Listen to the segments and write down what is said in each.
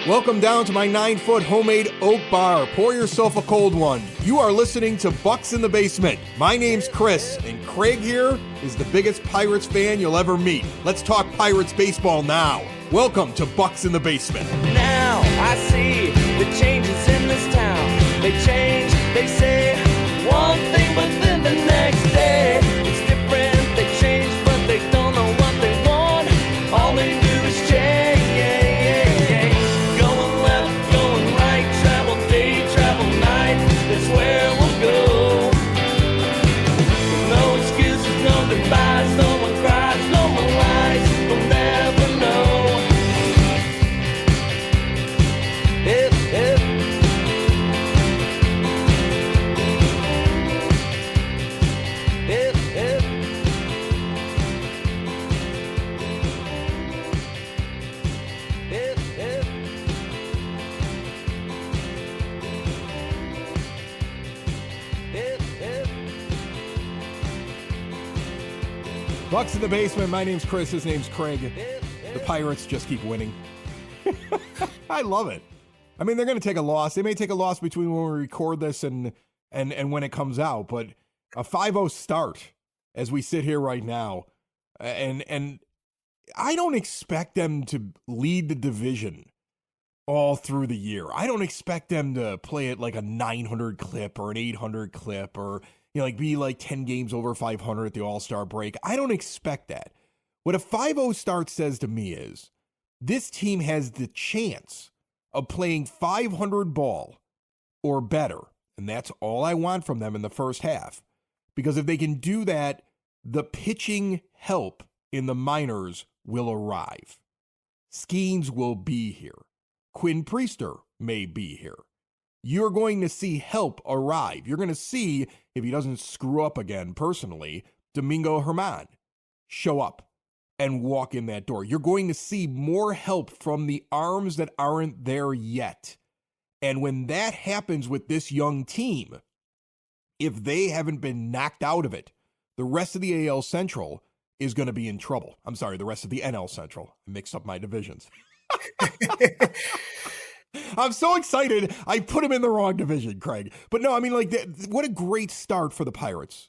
Welcome down to my 9-foot homemade oak bar. Pour yourself a cold one. You are listening to Bucs in the Basement. My name's Chris, and Craig here is the biggest Pirates fan you'll ever meet. Let's talk Pirates baseball now. Welcome to Bucs in the Basement. Now I see the changes in this town. They change, they say one thing, but then the next day it's different. They change, but they don't know what they want. All they do is change. Going left, going right, travel day, travel night. That's where we'll go. No excuses, no goodbyes, no one cries, no one lies. We'll never know. Bucs in the Basement. My name's Chris. His name's Craig. The Pirates just keep winning. I love it. I mean, they're going to take a loss. They may take a loss between when we record this and when it comes out, but a 5-0 start as we sit here right now. And I don't expect them to lead the division all through the year. I don't expect them to play it like a 900 clip or an 800 clip or, you know, like be like 10 games over 500 at the All-Star break. I don't expect that. What a 5-0 start says to me is this team has the chance of playing 500 ball or better. And that's all I want from them in the first half. Because if they can do that, the pitching help in the minors will arrive. Skeens will be here. Quinn Priester may be here. You're going to see help arrive. You're going to see, if he doesn't screw up again personally, Domingo Germán show up and walk in that door. You're going to see more help from the arms that aren't there yet. And when that happens with this young team, if they haven't been knocked out of it, the rest of the AL Central is going to be in trouble. I'm sorry, the rest of the NL Central. I mixed up my divisions. I'm so excited. I put him in the wrong division, Craig. But no, I mean, like, what a great start for the Pirates.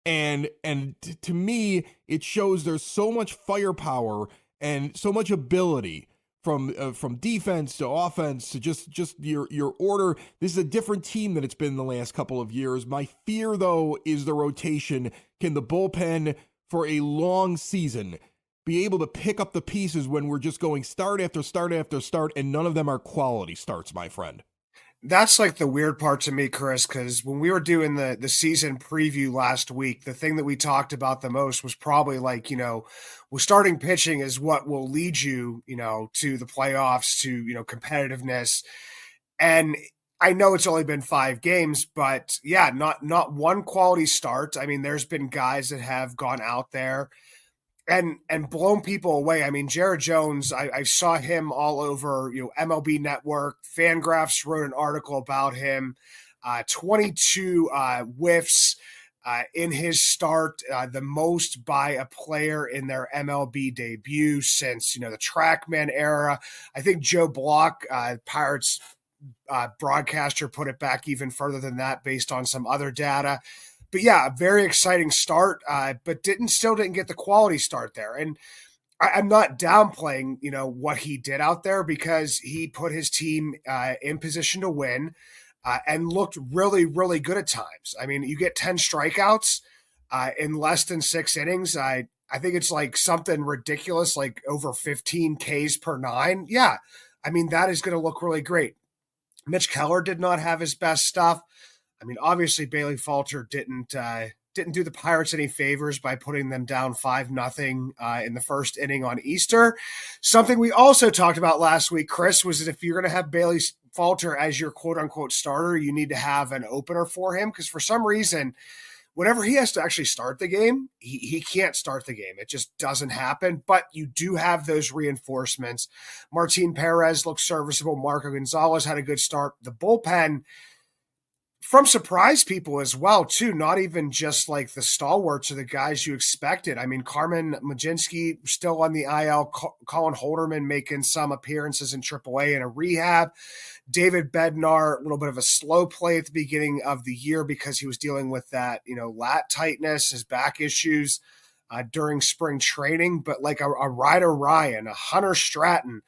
And to me, it shows there's so much firepower and so much ability from defense to offense to just your order. This is a different team than it's been the last couple of years. My fear, though, is the rotation. Can the bullpen for a long season be able to pick up the pieces when we're just going start after start after start, and none of them are quality starts, my friend? That's like the weird part to me, Chris, because when we were doing the season preview last week, the thing that we talked about the most was probably like, starting pitching is what will lead you, to the playoffs, to, competitiveness. And I know it's only been 5 games, but yeah, not one quality start. I mean, there's been guys that have gone out there and blown people away. I mean, Jared Jones, I saw him all over, MLB Network. Fangraphs wrote an article about him. 22 whiffs in his start, the most by a player in their MLB debut since, the TrackMan era. I think Joe Block, Pirates broadcaster, put it back even further than that based on some other data. But yeah, a very exciting start, but still didn't get the quality start there. And I'm not downplaying, what he did out there, because he put his team in position to win and looked really, really good at times. I mean, you get 10 strikeouts in less than 6 innings. I think it's like something ridiculous, like over 15 Ks per 9. Yeah, I mean, that is going to look really great. Mitch Keller did not have his best stuff. I mean, obviously Bailey Falter didn't do the Pirates any favors by putting them down 5-0 in the first inning on Easter. Something we also talked about last week, Chris, was that if you're going to have Bailey Falter as your quote-unquote starter, you need to have an opener for him, because for some reason, whenever he has to actually start the game, he can't start the game. It just doesn't happen, but you do have those reinforcements. Martin Perez looked serviceable. Marco Gonzalez had a good start. The bullpen, from surprise people as well, too. Not even just like the stalwarts or the guys you expected. I mean, Carmen Majinski still on the IL, Colin Holderman making some appearances in AAA and a rehab. David Bednar, a little bit of a slow play at the beginning of the year because he was dealing with that, lat tightness, his back issues during spring training. But like a Ryder Ryan, a Hunter Stratton,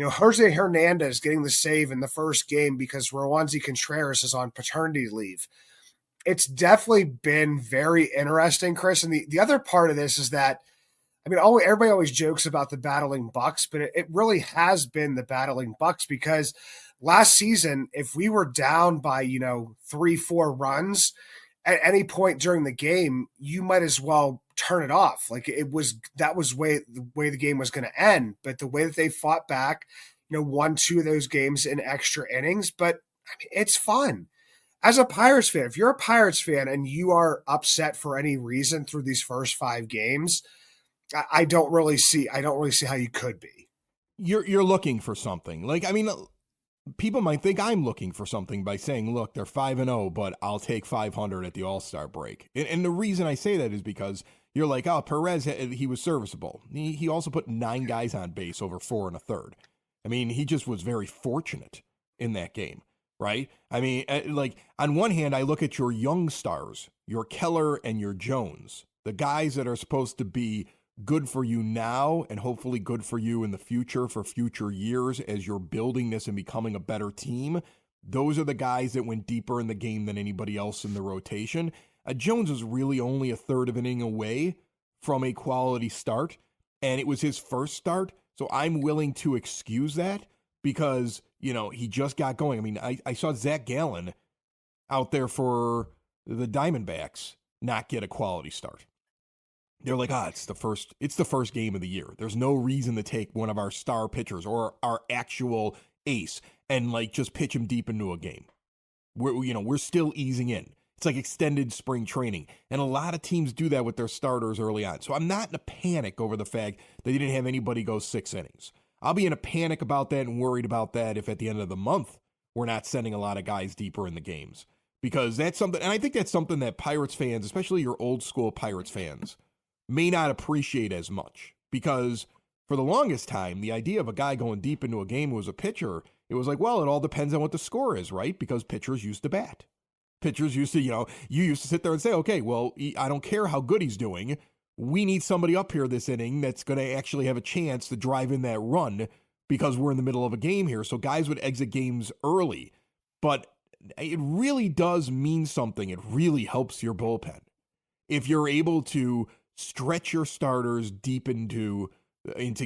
Jose Hernandez getting the save in the first game because Roansy Contreras is on paternity leave. It's definitely been very interesting, Chris. And the other part of this is that, everybody always jokes about the battling Bucs, but it really has been the battling Bucs because last season, if we were down by, 3-4 runs at any point during the game, you might as well turn it off. Like that was the way the game was going to end. But the way that they fought back, won 2 of those games in extra innings. But it's fun. As a Pirates fan, if you're a Pirates fan and you are upset for any reason through these first 5 games, I don't really see how you could be. You're looking for something. People might think I'm looking for something by saying, look, they're 5-0, but I'll take 500 at the All-Star break. And the reason I say that is because you're like, oh, Perez, he was serviceable. He also put 9 guys on base over 4 1/3. He just was very fortunate in that game, right? On one hand, I look at your young stars, your Keller and your Jones, the guys that are supposed to be good for you now and hopefully good for you in the future for future years as you're building this and becoming a better team. Those are the guys that went deeper in the game than anybody else in the rotation. Jones was really only a third of an inning away from a quality start, and it was his first start. So I'm willing to excuse that because, he just got going. I saw Zach Gallen out there for the Diamondbacks not get a quality start. They're like, it's the first game of the year. There's no reason to take one of our star pitchers or our actual ace and just pitch him deep into a game. We're still easing in. It's like extended spring training. And a lot of teams do that with their starters early on. So I'm not in a panic over the fact that they didn't have anybody go 6 innings. I'll be in a panic about that and worried about that if at the end of the month we're not sending a lot of guys deeper in the games. Because that's something, and I think that's something that Pirates fans, especially your old school Pirates fans, may not appreciate as much. Because for the longest time, the idea of a guy going deep into a game who was a pitcher, it was like, well, it all depends on what the score is, right? Because pitchers used to bat. Pitchers used to, you used to sit there and say, okay, well, I don't care how good he's doing. We need somebody up here this inning that's going to actually have a chance to drive in that run because we're in the middle of a game here. So guys would exit games early. But it really does mean something. It really helps your bullpen. If you're able to stretch your starters deep into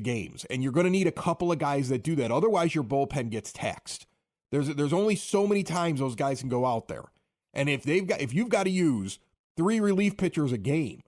games. And you're going to need a couple of guys that do that. Otherwise, your bullpen gets taxed. There's only so many times those guys can go out there. And if you've got to use 3 relief pitchers a game,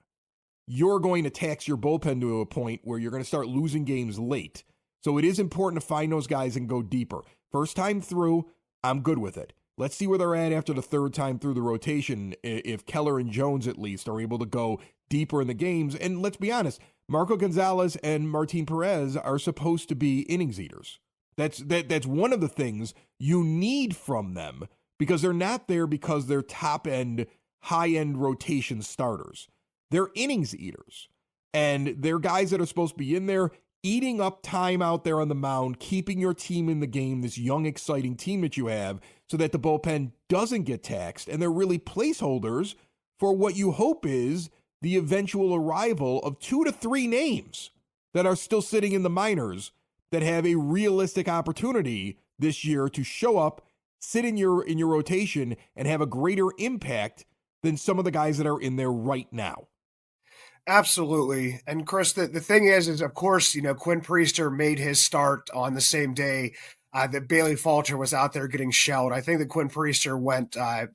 you're going to tax your bullpen to a point where you're going to start losing games late. So it is important to find those guys and go deeper. First time through, I'm good with it. Let's see where they're at after the 3rd time through the rotation, if Keller and Jones at least are able to go deeper in the games. And let's be honest, Marco Gonzalez and Martin Perez are supposed to be innings eaters. That's one of the things you need from them because they're not there because they're top-end, high-end rotation starters. They're innings eaters. And they're guys that are supposed to be in there eating up time out there on the mound, keeping your team in the game, this young, exciting team that you have, so that the bullpen doesn't get taxed. And they're really placeholders for what you hope is the eventual arrival of 2 to 3 names that are still sitting in the minors that have a realistic opportunity this year to show up, sit in your rotation, and have a greater impact than some of the guys that are in there right now. Absolutely. And Chris, the thing is of course, Quinn Priester made his start on the same day that Bailey Falter was out there getting shelled. I think that Quinn Priester went 5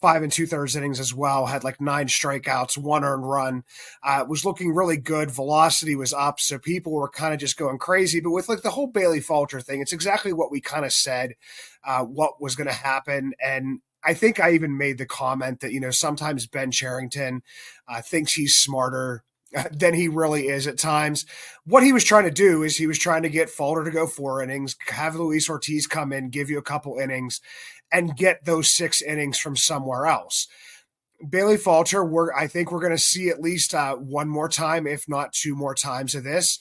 2/3 innings as well, had 9 strikeouts, 1 earned run, was looking really good. Velocity was up. So people were kind of just going crazy. But with the whole Bailey Falter thing, it's exactly what we kind of said, what was going to happen. And I think I even made the comment that, sometimes Ben Cherington thinks he's smarter than he really is at times. What he was trying to do is he was trying to get Falter to go 4 innings, have Luis Ortiz come in, give you a couple innings, and get those 6 innings from somewhere else. Bailey Falter, I think we're going to see at least one more time, if not 2 more times of this.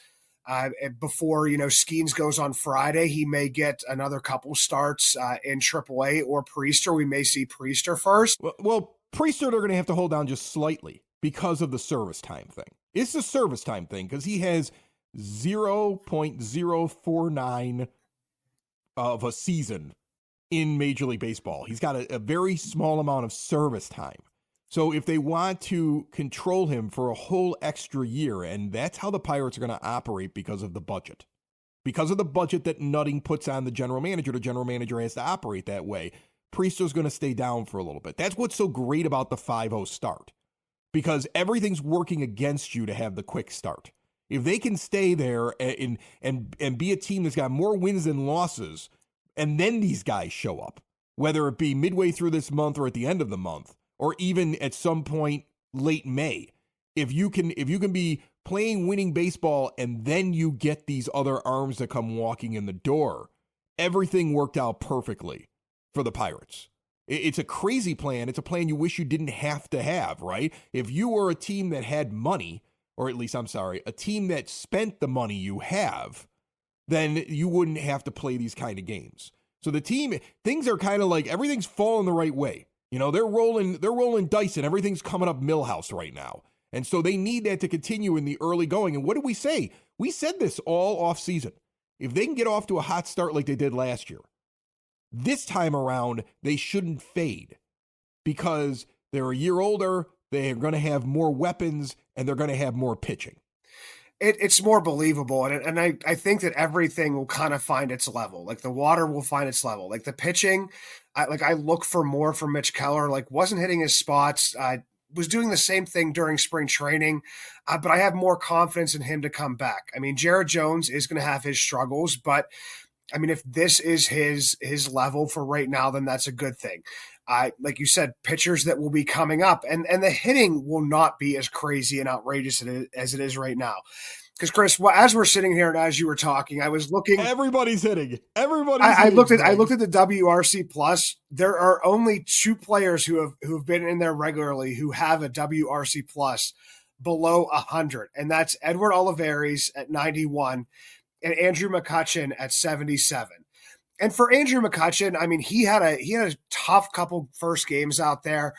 Before, Skeens goes on Friday, he may get another couple starts in AAA or Priester. We may see Priester first. Well, Priester they're going to have to hold down just slightly because of the service time thing. It's the service time thing because he has 0.049 of a season in Major League Baseball. He's got a very small amount of service time. So if they want to control him for a whole extra year, and that's how the Pirates are going to operate because of the budget. Because of the budget that Nutting puts on the general manager has to operate that way. Priester's going to stay down for a little bit. That's what's so great about the 5-0 start. Because everything's working against you to have the quick start. If they can stay there and be a team that's got more wins than losses, and then these guys show up, whether it be midway through this month or at the end of the month, or even at some point late May, if you can be playing winning baseball and then you get these other arms that come walking in the door, everything worked out perfectly for the Pirates. It's a crazy plan. It's a plan you wish you didn't have to have, right? If you were a team that had money, or at least, a team that spent the money you have, then you wouldn't have to play these kind of games. So the team, things are kind of like everything's falling the right way. They're rolling dice and everything's coming up Millhouse right now. And so they need that to continue in the early going. And what did we say? We said this all off season. If they can get off to a hot start like they did last year, this time around, they shouldn't fade because they're a year older. They're going to have more weapons and they're going to have more pitching. It's more believable. And I think that everything will kind of find its level. Like the water will find its level. Like the pitching, I look for more from Mitch Keller, wasn't hitting his spots, was doing the same thing during spring training, but I have more confidence in him to come back. I mean, Jared Jones is going to have his struggles, but I mean, if this is his level for right now, then that's a good thing. Like you said, pitchers that will be coming up, and the hitting will not be as crazy and outrageous as it is right now. Because Chris, as we're sitting here and as you were talking, I was looking. Everybody's hitting. I looked at the WRC plus. There are only 2 players who have been in there regularly who have a WRC plus below 100, and that's Edward Olivares at 91 and Andrew McCutchen at 77. And for Andrew McCutchen, I mean, he had a tough couple first games out there.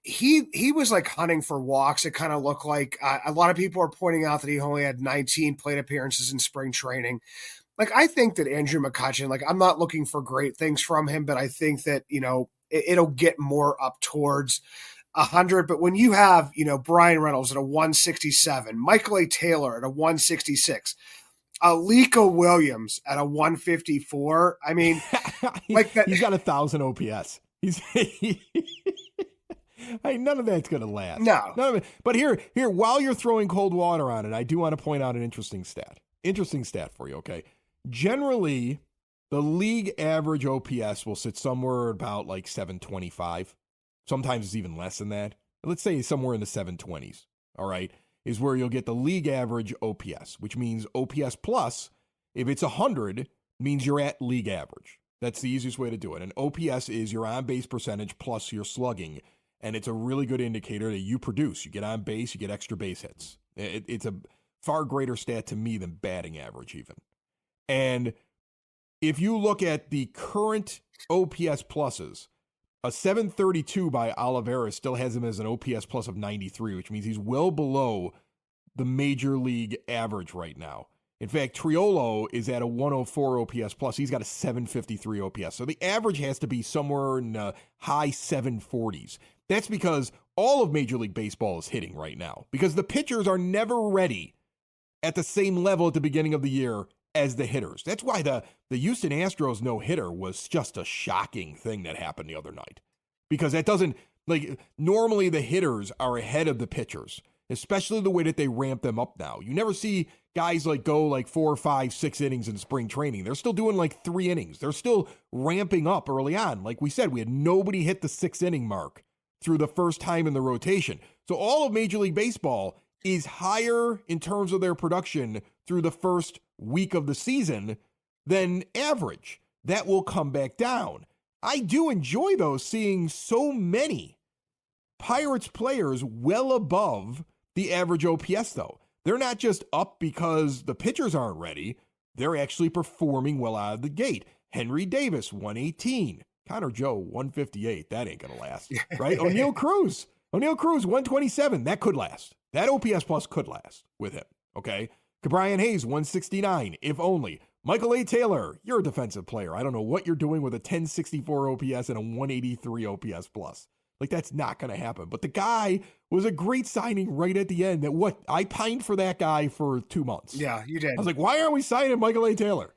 He was hunting for walks. It kind of looked like a lot of people are pointing out that he only had 19 plate appearances in spring training. I think that Andrew McCutchen, I'm not looking for great things from him, but I think that, it'll get more up towards 100. But when you have, Brian Reynolds at a 167, Michael A. Taylor at a 166, Alika Williams at a 154. I mean, that. He's got 1,000 OPS. None of that's going to last. No. None of it. But here, while you're throwing cold water on it, I do want to point out an interesting stat. Interesting stat for you, okay? Generally, the league average OPS will sit somewhere about 725. Sometimes it's even less than that. Let's say somewhere in the 720s, all right, is where you'll get the league average OPS, which means OPS plus, if it's 100, means you're at league average. That's the easiest way to do it. And OPS is your on-base percentage plus your slugging. And it's a really good indicator that you produce. You get on base, you get extra base hits. It's a far greater stat to me than batting average even. And if you look at the current OPS pluses, a 732 by Oliveira still has him as an OPS plus of 93, which means he's well below the major league average right now. In fact, Triolo is at a 104 OPS plus. He's got a 753 OPS. So the average has to be somewhere in the high 740s. That's because all of Major League Baseball is hitting right now because the pitchers are never ready at the same level at the beginning of the year as the hitters. That's why the Houston Astros no-hitter was just a shocking thing that happened the other night. Because that doesn't, normally the hitters are ahead of the pitchers, especially the way that they ramp them up now. You never see guys go 4, 5, 6 innings in spring training. They're still doing 3 innings. They're still ramping up early on. Like we said, we had nobody hit the 6 inning mark through the first time in the rotation. So all of Major League Baseball is higher in terms of their production through the first week of the season than average. That will come back down. I do enjoy, though, seeing so many Pirates players well above the average OPS, though. They're not just up because the pitchers aren't ready. They're actually performing well out of the gate. Henry Davis, 118. Connor Joe, 158. That ain't going to last, right? O'Neal Cruz, 127. That could last. That OPS plus could last with him, okay? Brian Hayes, 169, if only. Michael A. Taylor, you're a defensive player. I don't know what you're doing with a 1064 OPS and a 183 OPS plus. Like, that's not going to happen. But the guy was a great signing right at the end. I pined for that guy for 2 months. Yeah, you did. I was like, why aren't we signing Michael A. Taylor?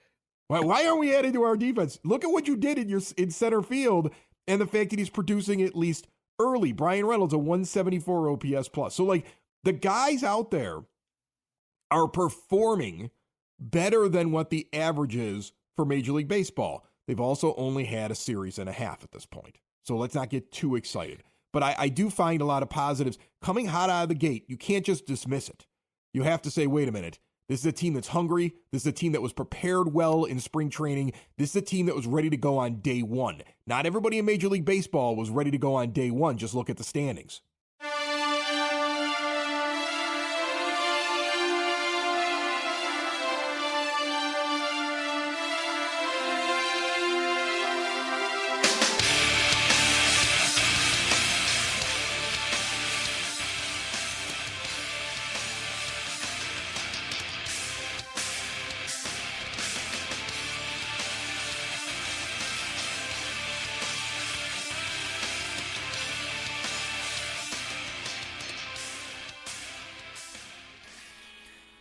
Why aren't we adding to our defense? Look at what you did in center field and the fact that he's producing at least early. Brian Reynolds, a 174 OPS plus. So, like, the guys out there are performing better than what the average is for Major League Baseball. They've also only had a series and a half at this point. So let's not get too excited. But I do find a lot of positives coming hot out of the gate. You can't just dismiss it. You have to say, wait a minute. This is a team that's hungry. This is a team that was prepared well in spring training. This is a team that was ready to go on day one. Not everybody in Major League Baseball was ready to go on day one. Just look at the standings.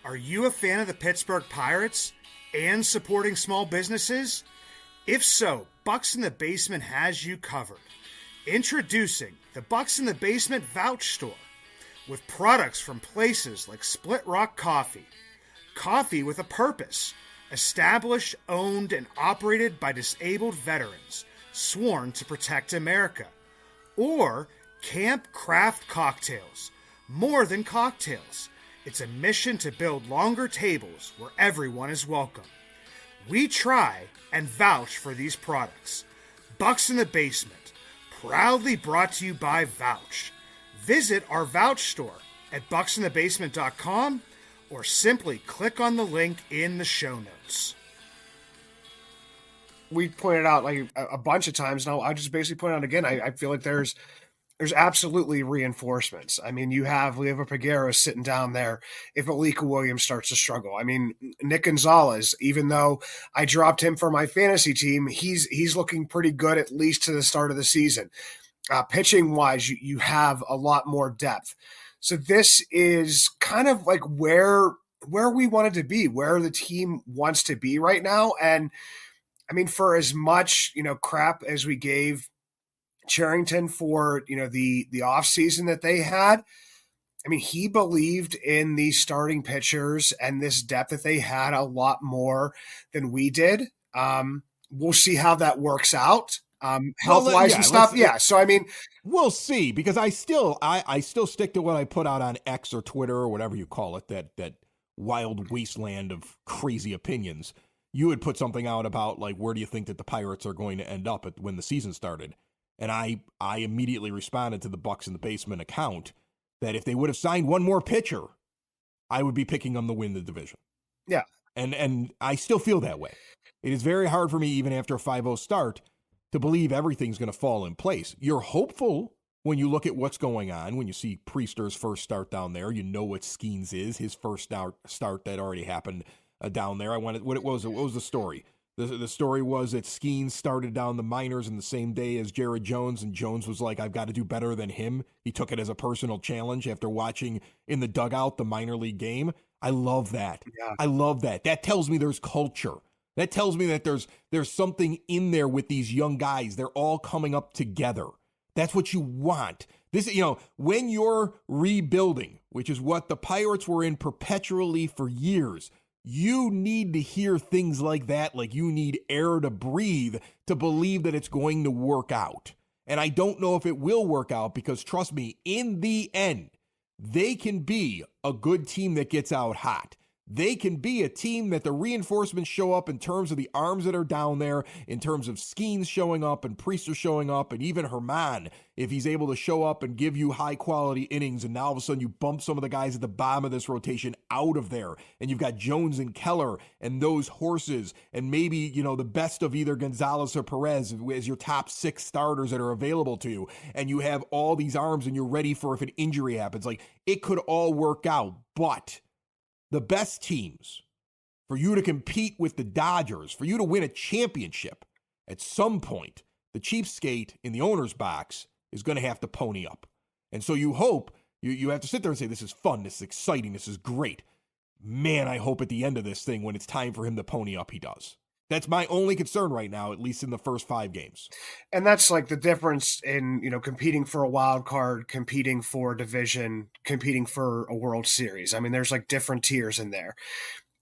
Are you a fan of the Pittsburgh Pirates and supporting small businesses? If so, Bucs in the Basement has you covered. Introducing the Bucs in the Basement VOUCH store with products from places like Split Rock Coffee, coffee with a purpose, established, owned, and operated by disabled veterans, sworn to protect America, or Camp Craft Cocktails, more than cocktails. It's a mission to build longer tables where everyone is welcome. We try and vouch for these products. Bucs in the Basement, proudly brought to you by Vouch. Visit our Vouch store at bucsinthebasement.com or simply click on the link in the show notes. We pointed out like a bunch of times now. I just basically point out again. I feel like there's absolutely reinforcements. I mean, you have Leo Peguero sitting down there if Alika Williams starts to struggle. I mean, Nick Gonzalez, even though I dropped him for my fantasy team, he's looking pretty good at least to the start of the season. Pitching wise, you have a lot more depth. So this is kind of like where we wanted to be, where the team wants to be right now. And I mean, for as much, crap as we gave Cherington for, the off season that they had, I mean, he believed in these starting pitchers and this depth that they had a lot more than we did. We'll see how that works out. Health-wise and stuff. Yeah. So, I mean, we'll see, because I still stick to what I put out on X or Twitter or whatever you call it, that wild wasteland of crazy opinions. You had put something out about, like, where do you think that the Pirates are going to end up when the season started? And I immediately responded to the Bucs in the Basement account that if they would have signed one more pitcher, I would be picking them to win the division. Yeah. And I still feel that way. It is very hard for me, even after a 5-0 start, to believe everything's going to fall in place. You're hopeful when you look at what's going on, when you see Priester's first start down there. You know what Skeens is, his first start that already happened down there. What was the story? The story was that Skeens started down the minors in the same day as Jared Jones, and Jones was like, I've got to do better than him. He took it as a personal challenge after watching in the dugout the minor league game. I love that. Yeah. I love that. That tells me there's culture. That tells me that there's something in there with these young guys. They're all coming up together. That's what you want. This, when you're rebuilding, which is what the Pirates were in perpetually for years, you need to hear things like that, like you need air to breathe to believe that it's going to work out. And I don't know if it will work out, because trust me, in the end, they can be a good team that gets out hot. They can be a team that the reinforcements show up in terms of the arms that are down there, in terms of Skeens showing up and Priester showing up, and even Herman, if he's able to show up and give you high-quality innings, and now all of a sudden you bump some of the guys at the bottom of this rotation out of there, and you've got Jones and Keller and those horses, and maybe, the best of either Gonzalez or Perez as your top 6 starters that are available to you, and you have all these arms and you're ready for if an injury happens. Like, it could all work out, but the best teams, for you to compete with the Dodgers, for you to win a championship, at some point, the cheapskate in the owner's box is going to have to pony up. And so you hope, you have to sit there and say, this is fun, this is exciting, this is great. Man, I hope at the end of this thing, when it's time for him to pony up, he does. That's my only concern right now, at least in the first 5 games. And that's like the difference in, competing for a wild card, competing for a division, competing for a World Series. I mean, there's like different tiers in there.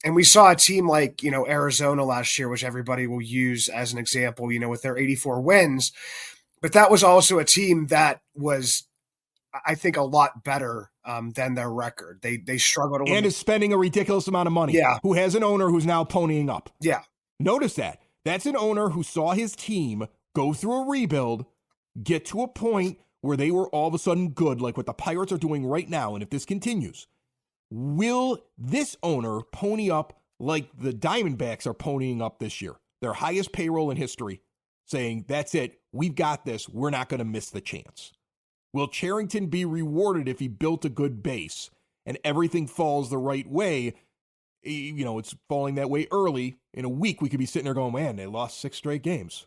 And we saw a team like, Arizona last year, which everybody will use as an example, with their 84 wins. But that was also a team that was, I think, a lot better than their record. They struggled. And is spending a ridiculous amount of money. Yeah. Who has an owner who's now ponying up. Yeah. Notice that. That's an owner who saw his team go through a rebuild, get to a point where they were all of a sudden good, like what the Pirates are doing right now. And if this continues, will this owner pony up like the Diamondbacks are ponying up this year? Their highest payroll in history, saying, that's it, we've got this, we're not going to miss the chance. Will Cherington be rewarded if he built a good base and everything falls the right way? It's falling that way early. In a week, we could be sitting there going, man, they lost 6 straight games.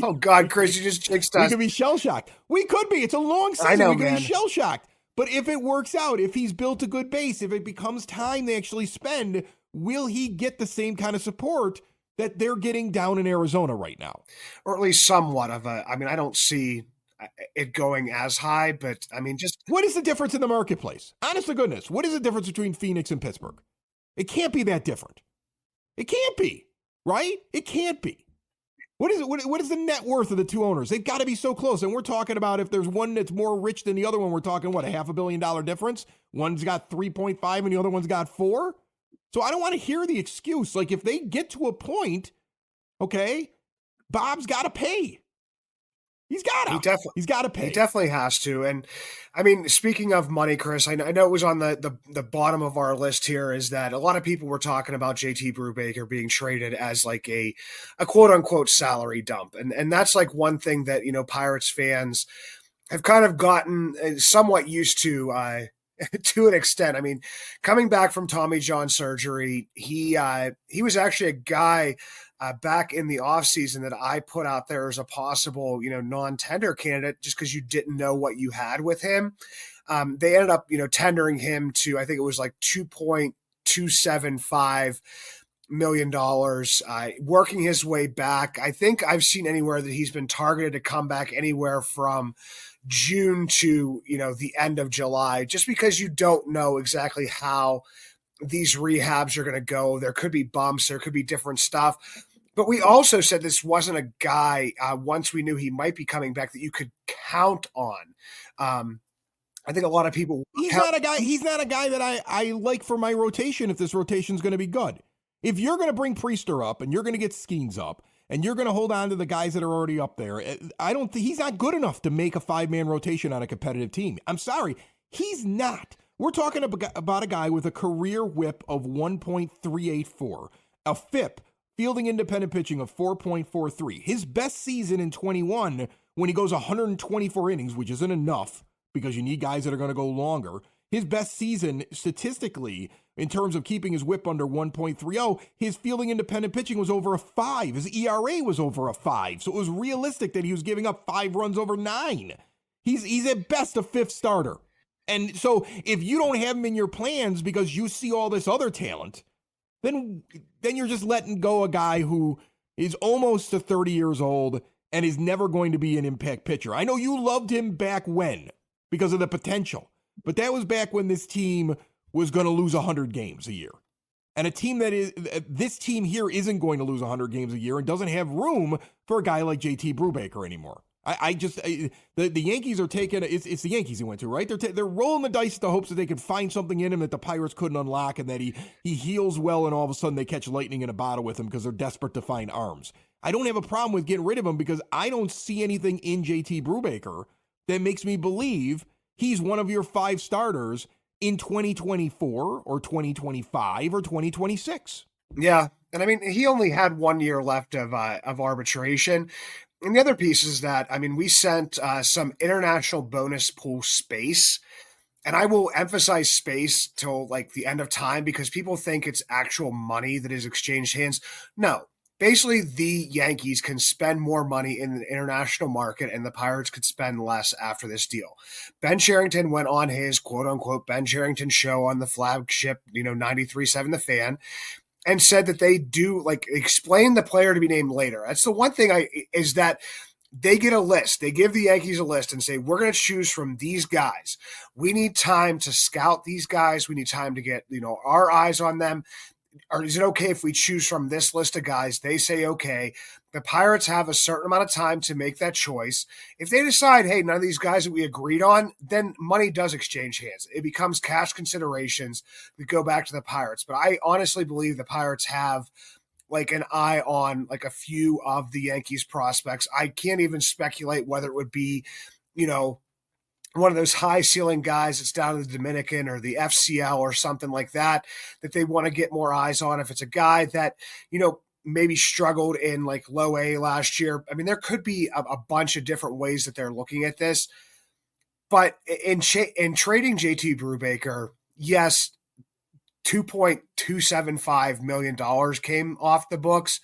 Oh, God, Chris, you just jinxed us. We could be shell-shocked. We could be. It's a long season. I know, we could man. be shell-shocked. But if it works out, if he's built a good base, if it becomes time they actually spend, will he get the same kind of support that they're getting down in Arizona right now? Or at least somewhat of I don't see it going as high, but just. What is the difference in the marketplace? Honest to goodness, what is the difference between Phoenix and Pittsburgh? It can't be that different. It can't be, right? It can't be. What is the net worth of the 2 owners? They've got to be so close. And we're talking about if there's one that's more rich than the other one, we're talking, what, a $500 million difference? One's got 3.5 and the other one's got 4. So I don't want to hear the excuse. Like, if they get to a point, okay, Bob's got to pay. He's got to. He's got to pay. He definitely has to. And speaking of money, Chris, I know it was on the bottom of our list here, is that a lot of people were talking about JT Brubaker being traded as like a quote unquote salary dump. And that's like one thing that, Pirates fans have kind of gotten somewhat used to an extent. Coming back from Tommy John surgery, he was actually a guy back in the offseason that I put out there as a possible, non-tender candidate just because you didn't know what you had with him. They ended up, tendering him to, I think it was like $2.275 million, working his way back. I think I've seen anywhere that he's been targeted to come back anywhere from June to, the end of July, just because you don't know exactly how these rehabs are going to go. There could be bumps, there could be different stuff. But we also said this wasn't a guy, once we knew he might be coming back, that you could count on. I think a lot of people. He's not a guy that I like for my rotation if this rotation is going to be good. If you're going to bring Priester up and you're going to get Skeens up and you're going to hold on to the guys that are already up there, I don't think he's not good enough to make a 5-man rotation on a competitive team. I'm sorry. He's not. We're talking about a guy with a career whip of 1.384, a FIP, fielding independent pitching, of 4.43. His best season in 21, when he goes 124 innings, which isn't enough because you need guys that are going to go longer. His best season statistically, in terms of keeping his whip under 1.30, his fielding independent pitching was over a 5. His ERA was over a 5. So it was realistic that he was giving up 5 runs over 9. He's at best a 5th starter. And so if you don't have him in your plans because you see all this other talent, then you're just letting go a guy who is almost to 30 years old and is never going to be an impact pitcher. I know you loved him back when because of the potential, but that was back when this team was going to lose 100 games a year. And this team here isn't going to lose 100 games a year and doesn't have room for a guy like JT Brubaker anymore. The Yankees are taking it's the Yankees he went to, right? They're rolling the dice in the hopes that they can find something in him that the Pirates couldn't unlock, and that he heals well, and all of a sudden they catch lightning in a bottle with him because they're desperate to find arms. I don't have a problem with getting rid of him because I don't see anything in JT Brubaker that makes me believe he's one of your 5 starters in 2024 or 2025 or 2026. Yeah. And I mean, he only had 1 year left of arbitration. And the other piece is that, I mean, we sent some international bonus pool space, and I will emphasize space till like the end of time because people think it's actual money that is exchanged hands. No, basically the Yankees can spend more money in the international market and the Pirates could spend less after this deal. Ben Cherington went on his quote unquote Ben Cherington show on the flagship, 93.7 The Fan, and said that they do like explain the player to be named later. That's the one thing is that they get a list. They give the Yankees a list and say, we're going to choose from these guys. We need time to scout these guys. We need time to get, our eyes on them. Or is it okay if we choose from this list of guys? They say, okay. The Pirates have a certain amount of time to make that choice. If they decide, hey, none of these guys that we agreed on, then money does exchange hands. It becomes cash considerations that go back to the Pirates. But I honestly believe the Pirates have like an eye on like a few of the Yankees prospects. I can't even speculate whether it would be, one of those high ceiling guys that's down in the Dominican or the FCL or something like that they want to get more eyes on. If it's a guy that, maybe struggled in like low A last year. I mean, there could be a bunch of different ways that they're looking at this, but in trading JT Brubaker, yes, $2.275 million came off the books,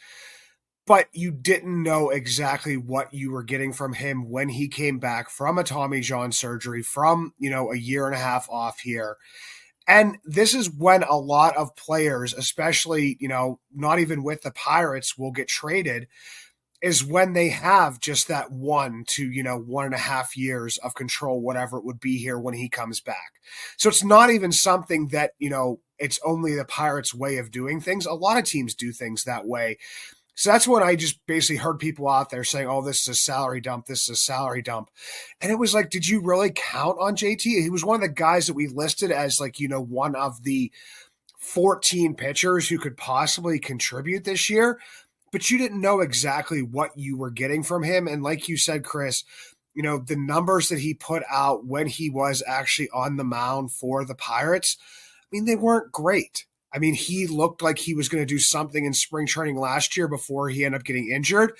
but you didn't know exactly what you were getting from him when he came back from a Tommy John surgery, from, a year and a half off here. And this is when a lot of players, especially, not even with the Pirates, will get traded, is when they have just that 1 to 1.5 years of control, whatever it would be here when he comes back. So it's not even something that, it's only the Pirates' way of doing things. A lot of teams do things that way. So that's when I just basically heard people out there saying, oh, this is a salary dump. This is a salary dump. And it was like, did you really count on JT? He was one of the guys that we listed as like, one of the 14 pitchers who could possibly contribute this year, but you didn't know exactly what you were getting from him. And like you said, Chris, the numbers that he put out when he was actually on the mound for the Pirates, I mean, they weren't great. I mean, he looked like he was going to do something in spring training last year before he ended up getting injured.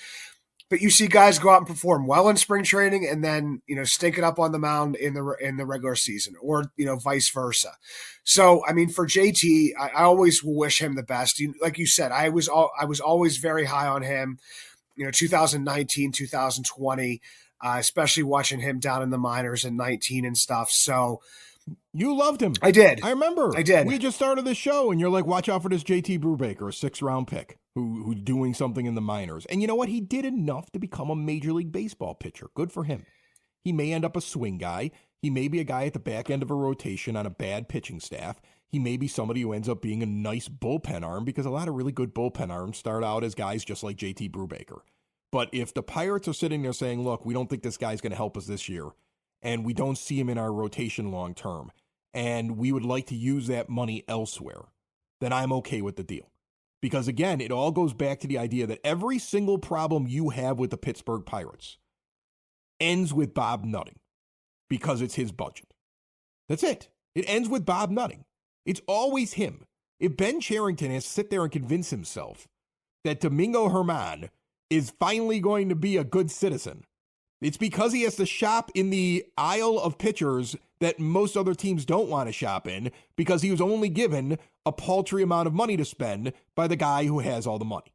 But you see guys go out and perform well in spring training and then, stink it up on the mound in the regular season, or, vice versa. So, I mean, for JT, I always will wish him the best. Like you said, I was always very high on him, 2019, 2020, especially watching him down in the minors in 19 and stuff. So, you loved him. I did. I remember. I did. We just started the show, and you're like, watch out for this JT Brubaker, a 6th-round pick who's doing something in the minors. And you know what? He did enough to become a Major League Baseball pitcher. Good for him. He may end up a swing guy. He may be a guy at the back end of a rotation on a bad pitching staff. He may be somebody who ends up being a nice bullpen arm, because a lot of really good bullpen arms start out as guys just like JT Brubaker. But if the Pirates are sitting there saying, look, we don't think this guy's going to help us this year, and we don't see him in our rotation long term, and we would like to use that money elsewhere, then I'm okay with the deal. Because again, it all goes back to the idea that every single problem you have with the Pittsburgh Pirates ends with Bob nutting, because it's his budget. That's it. It ends with Bob nutting. It's always him. If Ben Cherington has to sit there and convince himself that Domingo Germán is finally going to be a good citizen, it's because he has to shop in the aisle of pitchers that most other teams don't want to shop in, because he was only given a paltry amount of money to spend by the guy who has all the money.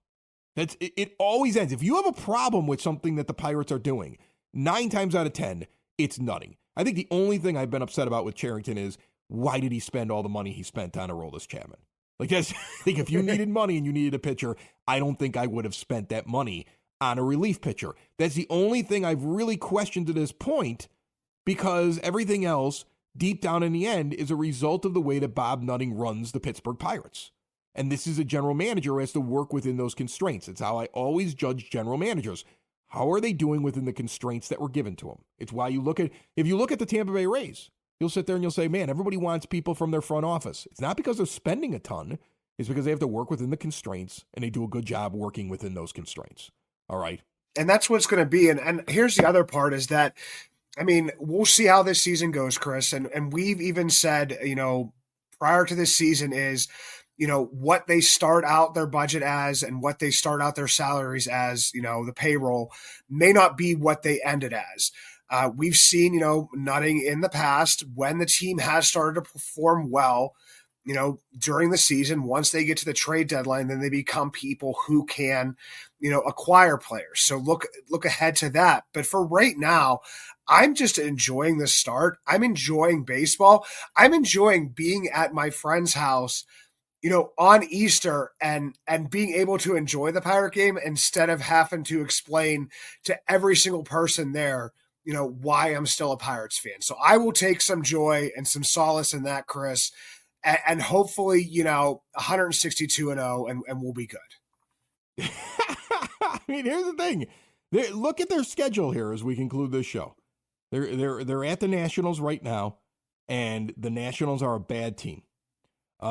It always ends. If you have a problem with something that the Pirates are doing, 9 times out of 10, it's nutting. I think the only thing I've been upset about with Cherington is, why did he spend all the money he spent on Aroldis Chapman? Like, if you needed money and you needed a pitcher, I don't think I would have spent that money on a relief pitcher. That's the only thing I've really questioned to this point, because everything else, deep down in the end, is a result of the way that Bob Nutting runs the Pittsburgh Pirates. And this is a general manager who has to work within those constraints. It's how I always judge general managers. How are they doing within the constraints that were given to them? It's why if you look at the Tampa Bay Rays, you'll sit there and you'll say, man, everybody wants people from their front office. It's not because they're spending a ton. It's because they have to work within the constraints, and they do a good job working within those constraints. All right. And that's what it's going to be. And here's the other part is that, I mean, we'll see how this season goes, Chris. And we've even said, prior to this season is, what they start out their budget as and what they start out their salaries as, the payroll may not be what they ended as. We've seen, nutting in the past when the team has started to perform well, during the season. Once they get to the trade deadline, then they become people who can, acquire players. So look ahead to that. But for right now, I'm just enjoying the start. I'm enjoying baseball. I'm enjoying being at my friend's house, on Easter and being able to enjoy the Pirate game instead of having to explain to every single person there, why I'm still a Pirates fan. So I will take some joy and some solace in that, Chris, and hopefully, 162-0 and we'll be good. I mean, here's the thing. Look at their schedule here as we conclude this show. They're at the Nationals right now, and the Nationals are a bad team.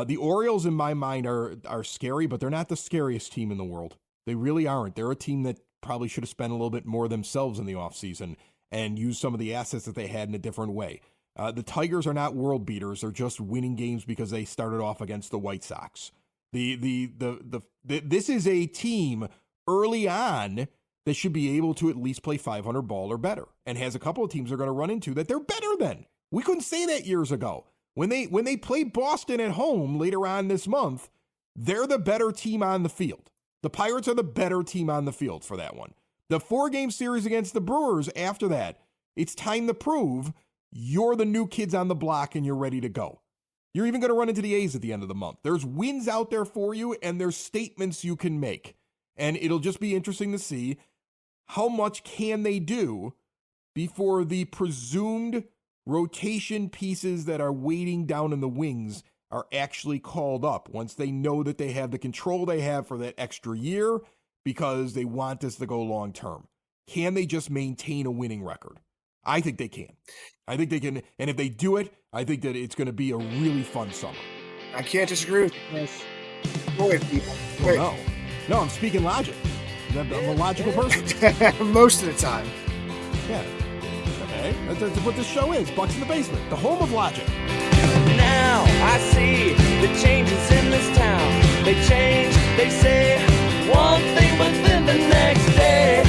The Orioles, in my mind, are scary, but they're not the scariest team in the world. They really aren't. They're a team that probably should have spent a little bit more themselves in the offseason and used some of the assets that they had in a different way. The Tigers are not world beaters. They're just winning games because they started off against the White Sox. This is a team early on that should be able to at least play 500 ball or better, and has a couple of teams they're going to run into that they're better than. We couldn't say that years ago. When they play Boston at home later on this month, they're the better team on the field. The Pirates are the better team on the field for that one. The 4-game series against the Brewers after that, it's time to prove you're the new kids on the block and you're ready to go. You're even going to run into the A's at the end of the month. There's wins out there for you, and there's statements you can make. And it'll just be interesting to see how much can they do before the presumed rotation pieces that are waiting down in the wings are actually called up once they know that they have the control they have for that extra year because they want this to go long term. Can they just maintain a winning record? I think they can. I think they can. And if they do it, I think that it's going to be a really fun summer. I can't disagree with you, Chris. Go ahead, people. Well, no, I'm speaking logic. I'm a logical person. Most of the time. Yeah. Okay. That's what this show is. Bucs in the Basement, the home of logic. Now I see the changes in this town. They change, they say one thing, but then the next day